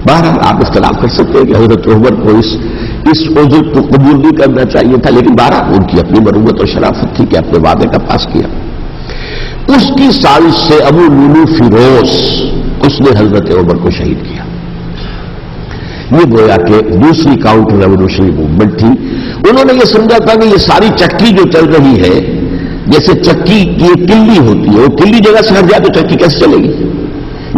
بہرحال آپ اختلاف کر سکتے ہیں کہ حضرت عمر کو اس عذر کو قبول نہیں کرنا چاہیے تھا، لیکن بہرحال ان کی اپنی مروت اور شرافت تھی کہ اپنے وعدے کا پاس کیا۔ اس کی سازش سے ابو لولو فیروز اس نے حضرت عمر کو شہید کیا۔ یہ گویا کہ دوسری کاؤنٹر ریولیوشنری موومنٹ تھی۔ انہوں نے یہ سمجھا تھا کہ یہ ساری چکی جو چل رہی ہے، جیسے چکی کی ایک کلی ہوتی ہے، وہ کلی جگہ سے ہٹ جائے تو چکی کیسے چلے گی؟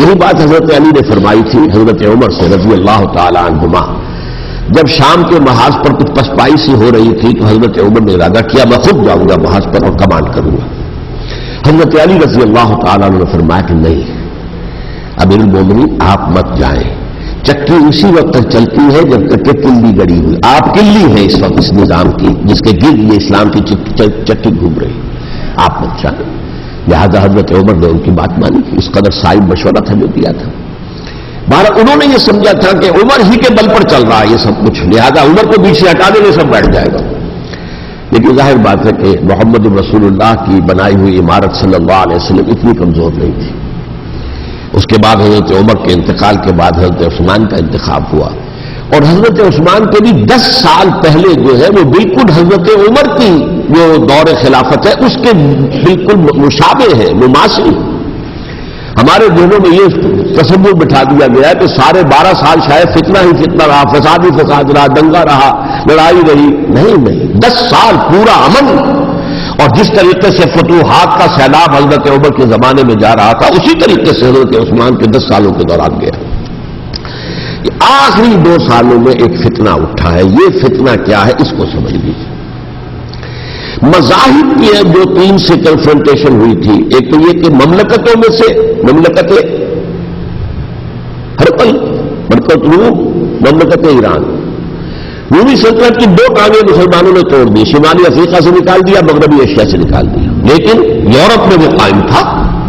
یہی بات حضرت علی نے فرمائی تھی حضرت عمر سے رضی اللہ تعالی عنہما۔ جب شام کے محاذ پر کچھ پسپائی سی ہو رہی تھی تو حضرت عمر نے ارادہ کیا میں خود جاؤں گا محاذ پر اور کمانڈ کروں گا۔ حضرت علی رضی اللہ تعالیٰ عنہ نے فرمایا کہ نہیں امیر المومنین آپ مت جائیں، چکی اسی وقت تک چلتی ہے جب تک کہ کلی گڑی ہوئی، آپ کلی ہیں اس وقت اس نظام کی جس کے گرد یہ اسلام کی چکی گھوم رہی، آپ مت جائیں۔ لہذا حضرت عمر نے ان کی بات مانی، اس قدر صائب مشورہ تھا جو دیا تھا۔ بہرحال انہوں نے یہ سمجھا تھا کہ عمر ہی کے بل پر چل رہا ہے یہ سب کچھ، لہذا عمر کو پیچھے ہٹا دیں گے سب بیٹھ جائے گا۔ لیکن ظاہر بات ہے کہ محمد رسول اللہ کی بنائی ہوئی عمارت صلی اللہ علیہ وسلم اتنی کمزور نہیں تھی۔ اس کے بعد حضرت عمر کے انتقال کے بعد حضرت عثمان کا انتخاب ہوا، اور حضرت عثمان کے بھی 10 سال پہلے جو ہے وہ بالکل حضرت عمر کی جو دور خلافت ہے اس کے بالکل مشابہ ہے، مماثل۔ ہمارے ذہنوں میں یہ تصور بٹھا دیا گیا ہے کہ سارے 12 سال شاید فتنہ ہی فتنہ رہا، فساد ہی فساد رہا، دنگا رہا، لڑائی رہی۔ نہیں، 10 سال پورا امن، اور جس طریقے سے فتوحات کا سیلاب حضرت عمر کے زمانے میں جا رہا تھا اسی طریقے سے حضرت عثمان کے 10 سالوں کے دوران گیا۔ آخری 2 سالوں میں ایک فتنہ اٹھا ہے، یہ فتنہ کیا ہے اس کو سمجھ لیجیے۔ مذاہب کی جو 3 سے کنفرنٹیشن ہوئی تھی، ایک تو یہ کہ مملکتوں میں سے مملکت ہرقل، مملکت روم، مملکت ایران، رومی سلطنت کی 2 ٹانگیں مسلمانوں نے توڑ دی، شمالی افریقہ سے نکال دیا، مغربی ایشیا سے نکال دیا، لیکن یورپ میں وہ قائم تھا،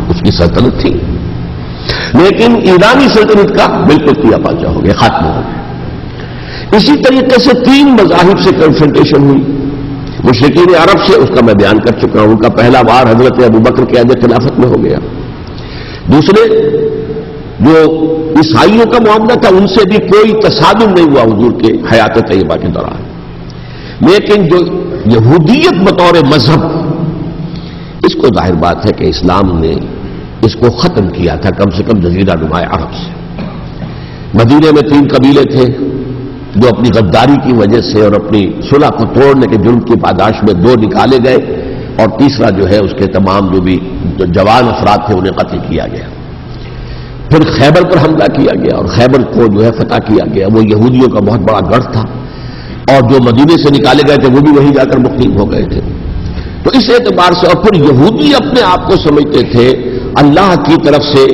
اس کی سلطنت تھی، لیکن ایرانی سلطنت کا بالکل کیا پاچا ہو گیا، ختم ہو گیا۔ اسی طریقے سے 3 مذاہب سے کنفرنٹیشن ہوئی، مشرکین عرب سے، اس کا میں بیان کر چکا ہوں، ان کا پہلا وار حضرت ابوبکر کے عہد خلافت میں ہو گیا۔ دوسرے جو عیسائیوں کا معاملہ تھا ان سے بھی کوئی تصادم نہیں ہوا حضور کے حیات طیبہ کے دوران، لیکن جو یہودیت بطور مذہب، اس کو ظاہر بات ہے کہ اسلام نے اس کو ختم کیا تھا کم سے کم جزیرہ نما عرب سے۔ مدینے میں 3 قبیلے تھے جو اپنی غداری کی وجہ سے اور اپنی صلح کو توڑنے کے جرم کی پاداش میں 2 نکالے گئے، اور تیسرا جو ہے اس کے تمام جو بھی جوان افراد تھے انہیں قتل کیا گیا۔ پھر خیبر پر حملہ کیا گیا اور خیبر کو جو ہے فتح کیا گیا، وہ یہودیوں کا بہت بڑا گڑھ تھا، اور جو مدینے سے نکالے گئے تھے وہ بھی وہیں جا کر مقیم ہو گئے تھے۔ تو اس اعتبار سے، اور پھر یہودی اپنے آپ کو سمجھتے تھے اللہ کی طرف سے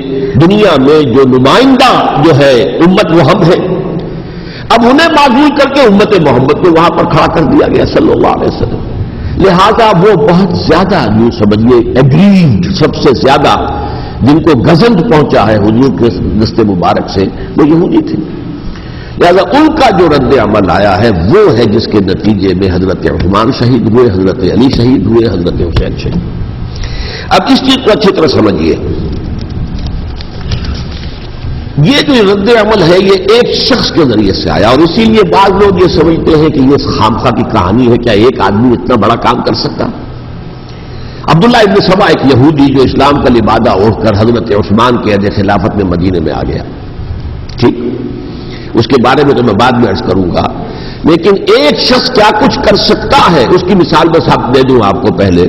دنیا میں جو نمائندہ جو ہے امت وہ ہم ہے، اب انہیں معزول کر کے امت محمد کو وہاں پر کھڑا کر دیا گیا صلی اللہ علیہ وسلم۔ لہذا وہ بہت زیادہ یوں سمجھیے ایگریڈ، سب سے زیادہ جن کو گزند پہنچا ہے حضور کے دست مبارک سے، وہ یہودی تھے۔ لہذا ان کا جو رد عمل آیا ہے وہ ہے جس کے نتیجے میں حضرت عثمان شہید ہوئے، حضرت علی شہید ہوئے، حضرت حسین شہید۔ اب اس چیز کو اچھی طرح سمجھیے، یہ جو رد عمل ہے یہ ایک شخص کے ذریعے سے آیا، اور اسی لیے بعض لوگ یہ سمجھتے ہیں کہ یہ خامخواہ کی کہانی ہے، کیا ایک آدمی اتنا بڑا کام کر سکتا؟ عبداللہ ابن سبا ایک یہودی جو اسلام کا لبادہ اوڑھ کر حضرت عثمان کے عہد خلافت میں مدینے میں آ گیا، ٹھیک، اس کے بارے میں تو میں بعد میں عرض کروں گا، لیکن ایک شخص کیا کچھ کر سکتا ہے اس کی مثال بس آپ دے دوں آپ کو۔ پہلے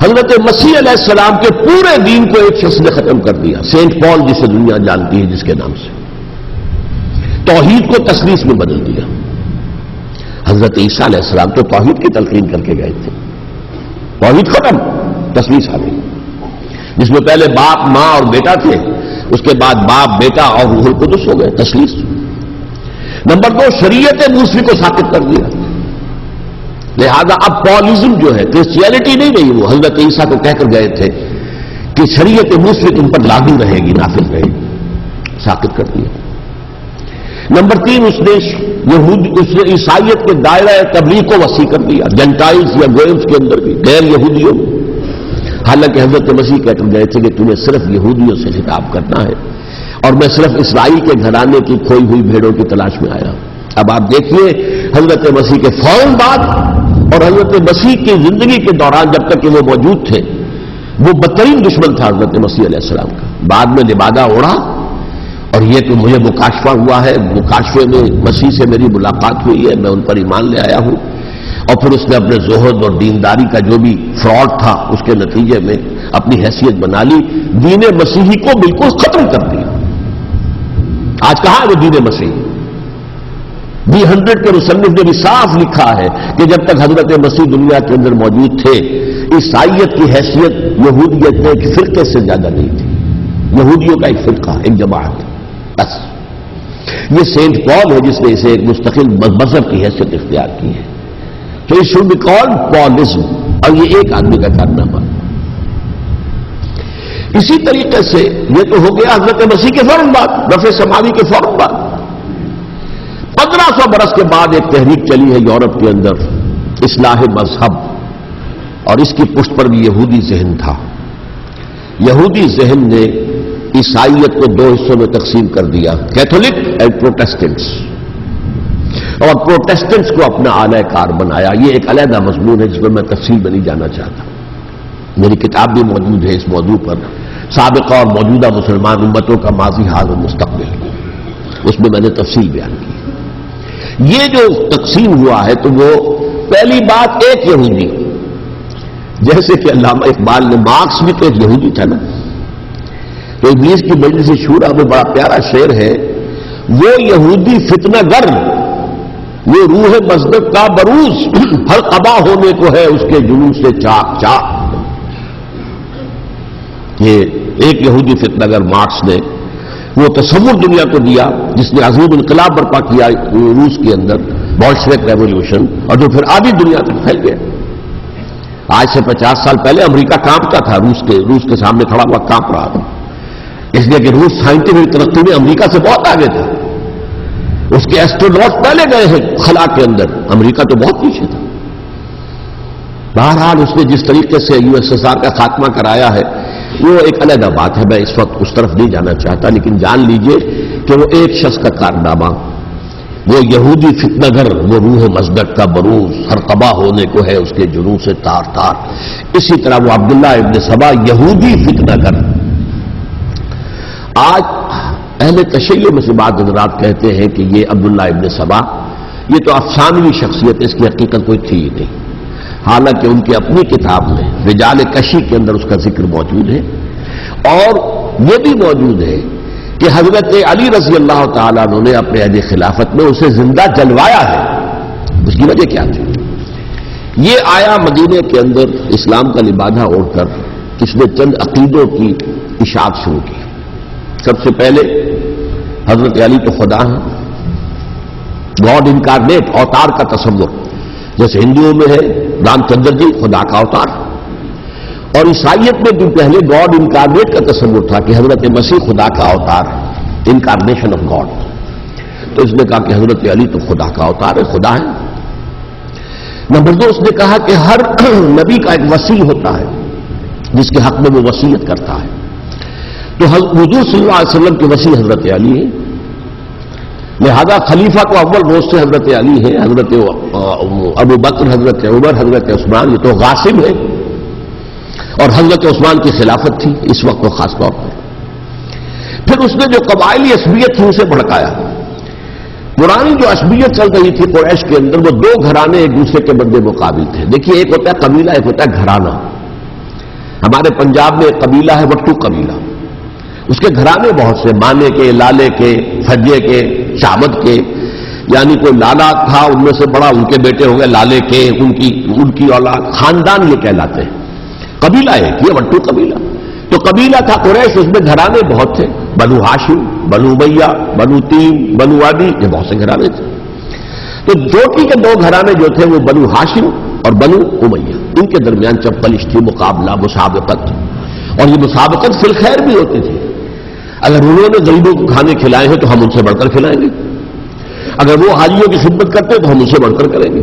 حضرت مسیح علیہ السلام کے پورے دین کو ایک شخص نے ختم کر دیا، سینٹ پال جسے دنیا جانتی ہے جس کے نام سے، توحید کو تثلیث میں بدل دیا۔ حضرت عیسیٰ علیہ السلام تو توحید کی تلقین کر کے گئے تھے، توحید ختم، تثلیث آ گئی، جس میں پہلے باپ ماں اور بیٹا تھے، اس کے بعد باپ بیٹا اور روح القدس ہو گئے، تثلیث۔ نمبر 2، شریعت موسوی کو ثابت کر دیا، لہذا اب پالزم جو ہے کرسچینٹی نہیں رہی، وہ حضرت عیسیٰ کو کہہ کر گئے تھے کہ شریعت موسوی تم پر لاگو رہے گی، نافذ رہے گی، ثابت کر دیا۔ نمبر 3، اس نے عیسائیت کے دائرہ تبلیغ کو وسیع کر دیا، جنٹائلز یا گوئمز کے اندر بھی، غیر یہودیوں میں، حالانکہ حضرت مسیح کہہ کر گئے تھے کہ تمہیں صرف یہودیوں سے خطاب کرنا ہے، اور میں صرف اسرائیل کے گھرانے کی کھوئی ہوئی بھیڑوں کی تلاش میں آیا. اب آپ دیکھیے حضرت مسیح کے فوراً بعد اور حضرت مسیح کی زندگی کے دوران جب تک کہ وہ موجود تھے وہ بدترین دشمن تھا حضرت مسیح علیہ السلام کا. بعد میں لبادہ اڑا اور یہ کہ مجھے مکاشفہ ہوا ہے، مکاشفے میں مسیح سے میری ملاقات ہوئی ہے، میں ان پر ایمان لے آیا ہوں. اور پھر اس نے اپنے زہد اور دینداری کا جو بھی فراڈ تھا اس کے نتیجے میں اپنی حیثیت بنا لی، دین مسیحی کو بالکل ختم کر دیا. آج کہاں ہے وہ دین مسیحی؟ B100 کے مصنف نے بھی صاف لکھا ہے کہ جب تک حضرت مسیح دنیا کے اندر موجود تھے عیسائیت کی حیثیت یہودیت کے ایک فرقے سے زیادہ نہیں تھی. یہودیوں کا ایک فرقہ، ایک جماعت بس. یہ سینٹ پال ہے جس نے اسے ایک مستقل مذہب کی حیثیت اختیار کی ہے. تو it should be called پالزم، اور یہ ایک آدمی کا کارنامہ. اسی طریقے سے یہ تو ہو گیا حضرت مسیح کے فوراً بعد، رفع سماوی کے فوراً بعد. 1500 برس کے بعد ایک تحریک چلی ہے یورپ کے اندر، اصلاح مذہب، اور اس کی پشت پر بھی یہودی ذہن تھا. یہودی ذہن نے عیسائیت کو دو حصوں میں تقسیم کر دیا، کیتھولک اینڈ پروٹیسٹنٹس، اور پروٹیسٹنٹس کو اپنا اعلی کار بنایا. یہ ایک علیحدہ مضمون ہے جس میں تفصیل میں نہیں جانا چاہتا. میری کتاب بھی موجود ہے اس موضوع پر، سابقہ اور موجودہ مسلمان امتوں کا ماضی، حال اور مستقبل. اس میں نے تفصیل بیان کی. یہ جو تقسیم ہوا ہے تو وہ پہلی بات ایک یہودی، جیسے کہ علامہ اقبال نے، مارکس بھی تو ایک یہودی تھا نا. تو ابلیس کی مجلس شورا میں بڑا پیارا شعر ہے، وہ یہودی فتنہ گر، وہ روح مصدق کا بروز، ہر قبا ہونے کو ہے اس کے جنون سے چاک چاک. یہ ایک یہودی فتنہ گر مارکس نے وہ تصور دنیا کو دیا جس نے عظیم انقلاب برپا کیا روس کے اندر، بولشوک ریولوشن، اور جو پھر آدھی دنیا تک پھیل گیا. آج سے 50 سال پہلے امریکہ کانپتا تھا، روس کے سامنے کھڑا ہوا کانپ رہا تھا، اس لیے کہ روس سائنٹیفک ترقی میں امریکہ سے بہت آگے تھا. اس کے ایسٹروناٹ پہلے گئے ہیں خلا کے اندر، امریکہ تو بہت پیچھے تھا. بہرحال اس نے جس طریقے سے USSR کا خاتمہ کرایا ہے وہ ایک علیحدہ بات ہے، میں اس وقت اس طرف نہیں جانا چاہتا. لیکن جان لیجئے کہ وہ ایک شخص کا کارنامہ، وہ یہودی فتنہ گر، وہ روح مصدق کا بروز، ہر قبا ہونے کو ہے اس کے جنون سے تار تار. اسی طرح وہ عبداللہ ابن سبا، یہودی فتنہ گر. آج اہل تشیع میں سے بعض حضرات کہتے ہیں کہ یہ عبداللہ ابن سبا یہ تو افسانوی شخصیت ہے، اس کی حقیقت کوئی تھی ہی نہیں. حالانکہ ان کی اپنی کتاب میں رجال کشی کے اندر اس کا ذکر موجود ہے. اور یہ بھی موجود ہے کہ حضرت علی رضی اللہ تعالیٰ عنہ نے اپنے عہد خلافت میں اسے زندہ جلوایا ہے. اس کی وجہ کیا تھی؟ یہ آیا مدینے کے اندر اسلام کا لبادہ اوڑھ کر، اس نے چند عقیدوں کی اشاعت شروع کی. سب سے پہلے حضرت علی تو خدا ہیں، گاڈ انکارنیٹ، اوتار کا تصور، جیسے ہندوؤں میں ہے رام چندر جی خدا کا اوتار. اور عیسائیت میں بھی پہلے گاڈ انکارنیٹ کا تصور تھا کہ حضرت مسیح خدا کا اوتار ہے، انکارنیشن آف گاڈ. تو اس نے کہا کہ حضرت علی تو خدا کا اوتار ہے، خدا ہے. نمبر 2، اس نے کہا کہ ہر نبی کا ایک وصی ہوتا ہے جس کے حق میں وہ وصیت کرتا ہے. تو حضور صلی اللہ علیہ وسلم کے وصی حضرت علی ہیں، لہذا خلیفہ تو اول روز سے حضرت علی ہے. حضرت ابو بکر، حضرت عمر، حضرت عثمان یہ تو غاصب ہے. اور حضرت عثمان کی خلافت تھی اس وقت وہ خاص طور پر. پھر اس نے جو قبائلی عصبیت تھی اسے بھڑکایا. پرانی جو عصبیت چل رہی تھی قریش کے اندر، وہ دو گھرانے ایک دوسرے کے بدلے مقابل تھے. دیکھیے ایک ہوتا ہے قبیلہ، ایک ہوتا ہے گھرانہ. ہمارے پنجاب میں ایک قبیلہ ہے وٹو قبیلہ، اس کے گھرانے بہت سے، مانے کے، لالے کے، فجے کے، شامد کے. یعنی کوئی لالا تھا ان میں سے بڑا، ان کے بیٹے ہو گئے لالے کے، ان کی اولاد، خاندان یہ کہلاتے ہیں. قبیلہ ایک، یہ وٹو قبیلہ. تو قبیلہ تھا قریش، اس میں گھرانے بہت تھے، بنو ہاشم، بنو امیہ، بنو تیم، بنو عدی، یہ بہت سے گھرانے تھے. تو چوٹی کے دو گھرانے جو تھے وہ بنو ہاشم اور بنو امیہ، ان کے درمیان چپلش تھی، مقابلہ، مسابقت. اور یہ مسابقت فی الخیر بھی ہوتی تھی. اگر انہوں نے غریبوں کو کھانے کھلائے ہیں تو ہم ان سے بڑھ کر کھلائیں گے، اگر وہ حاجیوں کی خدمت کرتے ہیں تو ہم ان سے بڑھ کر کریں گے.